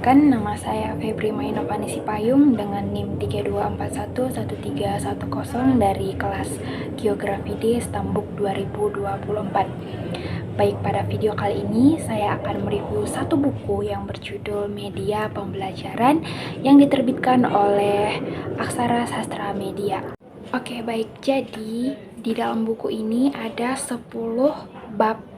Perkenalkan, nama saya Febri Mainovani Sipayung dengan NIM 32411310 dari kelas Geografi D Stambuk 2024. Baik, pada video kali ini saya akan mereview satu buku yang berjudul Media Pembelajaran yang diterbitkan oleh Aksara Sastra Media. Oke, baik. Jadi, di dalam buku ini ada 10 bab.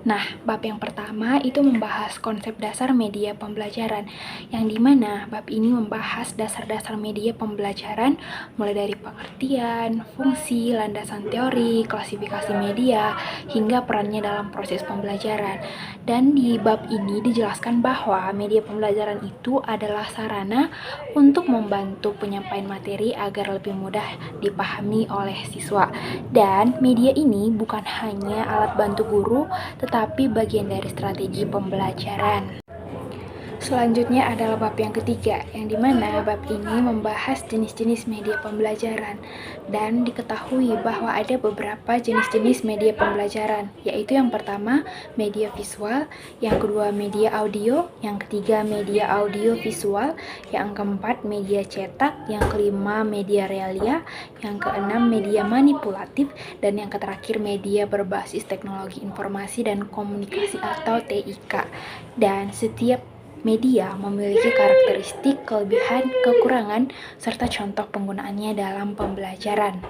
Nah, bab yang pertama itu membahas konsep dasar media pembelajaran, yang dimana bab ini membahas dasar-dasar media pembelajaran, mulai dari pengertian, fungsi, landasan teori, klasifikasi media, hingga perannya dalam proses pembelajaran. Dan di bab ini dijelaskan bahwa media pembelajaran itu adalah sarana untuk membantu penyampaian materi agar lebih mudah dipahami oleh siswa. Dan media ini bukan hanya alat bantu guru, tetapi bagian dari strategi pembelajaran. Selanjutnya adalah bab yang ketiga, yang dimana bab ini membahas jenis-jenis media pembelajaran. Dan diketahui bahwa ada beberapa jenis-jenis media pembelajaran, yaitu yang pertama media visual, yang kedua media audio, yang ketiga media audio visual, yang keempat media cetak, yang kelima media realia, yang keenam media manipulatif, dan yang terakhir media berbasis teknologi informasi dan komunikasi atau TIK. Dan setiap media memiliki karakteristik, kelebihan, kekurangan, serta contoh penggunaannya dalam pembelajaran.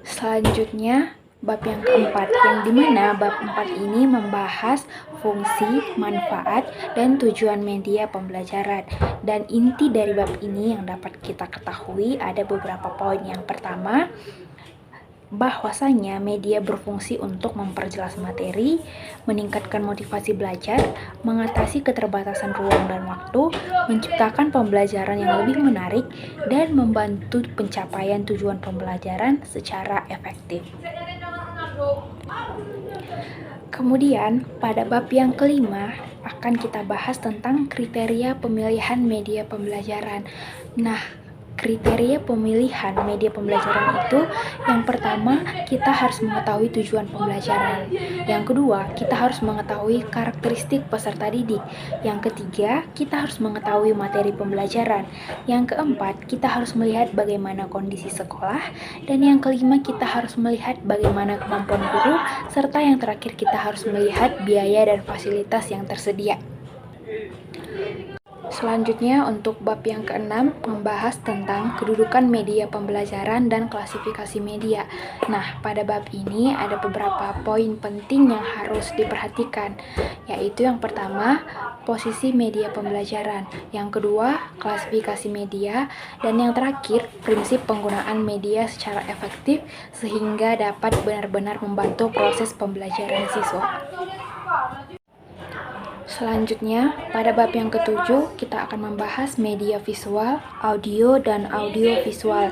Selanjutnya, bab yang keempat, yang dimana bab 4 ini membahas fungsi, manfaat, dan tujuan media pembelajaran. Dan inti dari bab ini yang dapat kita ketahui ada beberapa poin. Yang pertama, bahwasanya media berfungsi untuk memperjelas materi, meningkatkan motivasi belajar, mengatasi keterbatasan ruang dan waktu, menciptakan pembelajaran yang lebih menarik, dan membantu pencapaian tujuan pembelajaran secara efektif. Kemudian, pada bab yang kelima akan kita bahas tentang kriteria pemilihan media pembelajaran. Nah, kriteria pemilihan media pembelajaran itu, yang pertama, kita harus mengetahui tujuan pembelajaran. Yang kedua, kita harus mengetahui karakteristik peserta didik. Yang ketiga, kita harus mengetahui materi pembelajaran. Yang keempat, kita harus melihat bagaimana kondisi sekolah. Dan yang kelima, kita harus melihat bagaimana kemampuan guru. Serta yang terakhir, kita harus melihat biaya dan fasilitas yang tersedia. Selanjutnya, untuk bab yang keenam membahas tentang kedudukan media pembelajaran dan klasifikasi media. Nah, pada bab ini ada beberapa poin penting yang harus diperhatikan, yaitu yang pertama, posisi media pembelajaran, yang kedua, klasifikasi media, dan yang terakhir, prinsip penggunaan media secara efektif sehingga dapat benar-benar membantu proses pembelajaran siswa. Selanjutnya, pada bab yang ketujuh, kita akan membahas media visual, audio, dan audio visual.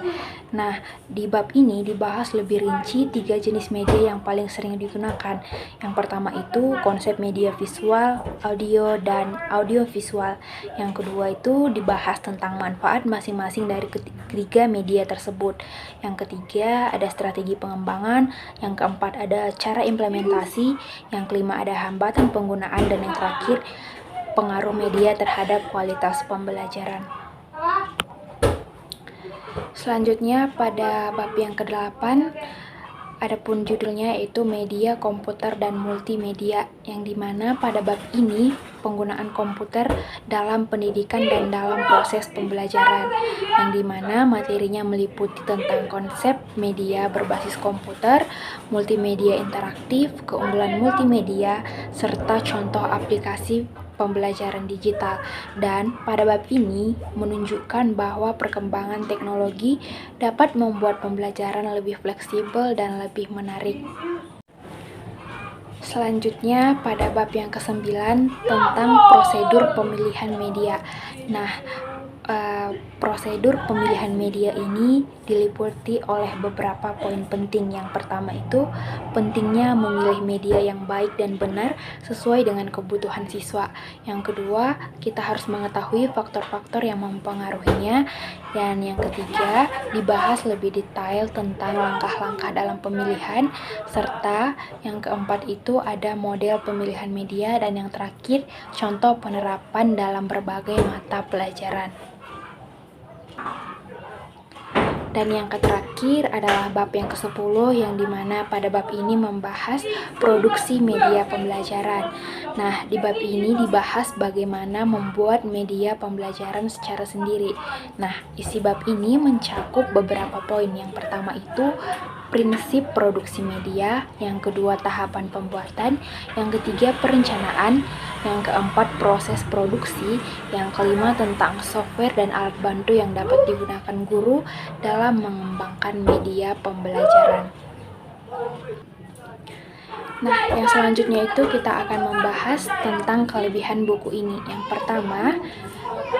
Nah, di bab ini dibahas lebih rinci 3 jenis media yang paling sering digunakan. Yang pertama itu konsep media visual, audio, dan audio visual. Yang kedua itu dibahas tentang manfaat masing-masing dari ketiga media tersebut. Yang ketiga ada strategi pengembangan. Yang keempat ada cara implementasi. Yang kelima ada hambatan penggunaan. Dan yang terakhir pengaruh media terhadap kualitas pembelajaran. Selanjutnya pada bab yang ke-8, adapun judulnya yaitu media komputer dan multimedia, yang dimana pada bab ini penggunaan komputer dalam pendidikan dan dalam proses pembelajaran, yang dimana materinya meliputi tentang konsep media berbasis komputer, multimedia interaktif, keunggulan multimedia, serta contoh aplikasi pembelajaran digital. Dan pada bab ini menunjukkan bahwa perkembangan teknologi dapat membuat pembelajaran lebih fleksibel dan lebih menarik. Selanjutnya pada bab yang ke-9 tentang prosedur pemilihan media. Nah, prosedur pemilihan media ini diliputi oleh beberapa poin penting. Yang pertama itu pentingnya memilih media yang baik dan benar sesuai dengan kebutuhan siswa. Yang kedua, kita harus mengetahui faktor-faktor yang mempengaruhinya. Dan yang ketiga, dibahas lebih detail tentang langkah-langkah dalam pemilihan. Serta yang keempat itu ada model pemilihan media. Dan yang terakhir, contoh penerapan dalam berbagai mata pelajaran. Dan yang terakhir adalah bab yang ke-10, yang dimana pada bab ini membahas produksi media pembelajaran. Nah, di bab ini dibahas bagaimana membuat media pembelajaran secara sendiri. Nah, isi bab ini mencakup beberapa poin. Yang pertama itu prinsip produksi media, yang kedua tahapan pembuatan, yang ketiga perencanaan, yang keempat proses produksi, yang kelima tentang software dan alat bantu yang dapat digunakan guru dalam mengembangkan media pembelajaran. Nah, yang selanjutnya itu kita akan membahas tentang kelebihan buku ini. Yang pertama,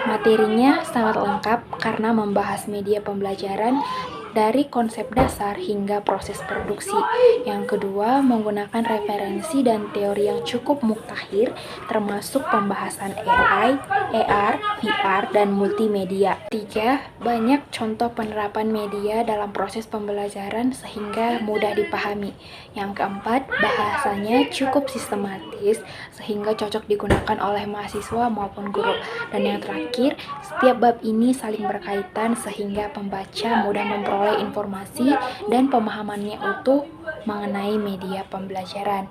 materinya sangat lengkap karena membahas media pembelajaran dari konsep dasar hingga proses produksi. Yang kedua, menggunakan referensi dan teori yang cukup mutakhir, termasuk pembahasan AI, AR, VR, dan multimedia. Tiga, banyak contoh penerapan media dalam proses pembelajaran sehingga mudah dipahami. Yang keempat, bahasanya cukup sistematis sehingga cocok digunakan oleh mahasiswa maupun guru. Dan yang terakhir, setiap bab ini saling berkaitan sehingga pembaca mudah memperoleh informasi dan pemahamannya utuh mengenai media pembelajaran.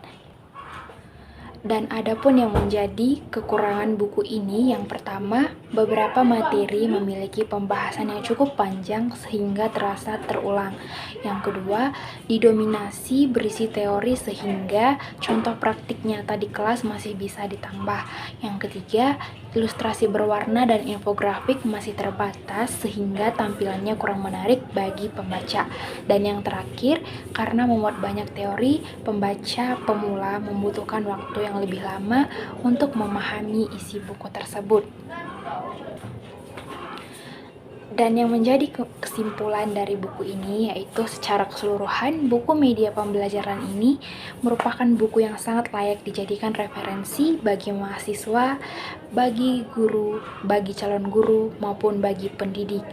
Dan adapun yang menjadi kekurangan buku ini, yang pertama, beberapa materi memiliki pembahasan yang cukup panjang sehingga terasa terulang. Yang kedua, didominasi berisi teori sehingga contoh praktik nyata di kelas masih bisa ditambah. Yang ketiga, ilustrasi berwarna dan infografik masih terbatas sehingga tampilannya kurang menarik bagi pembaca. Dan yang terakhir, karena memuat banyak teori, pembaca pemula membutuhkan waktu yang lebih lama untuk memahami isi buku tersebut. Dan yang menjadi kesimpulan dari buku ini yaitu secara keseluruhan buku media pembelajaran ini merupakan buku yang sangat layak dijadikan referensi bagi mahasiswa, bagi guru, bagi calon guru maupun bagi pendidik.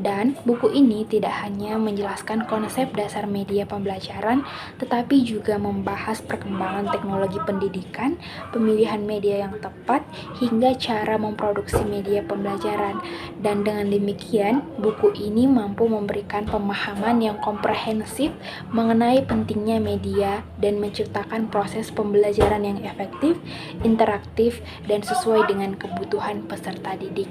Dan buku ini tidak hanya menjelaskan konsep dasar media pembelajaran, tetapi juga membahas perkembangan teknologi pendidikan, pemilihan media yang tepat, hingga cara memproduksi media pembelajaran. Dan dengan demikian, buku ini mampu memberikan pemahaman yang komprehensif mengenai pentingnya media dan menciptakan proses pembelajaran yang efektif, interaktif, dan sesuai dengan kebutuhan peserta didik.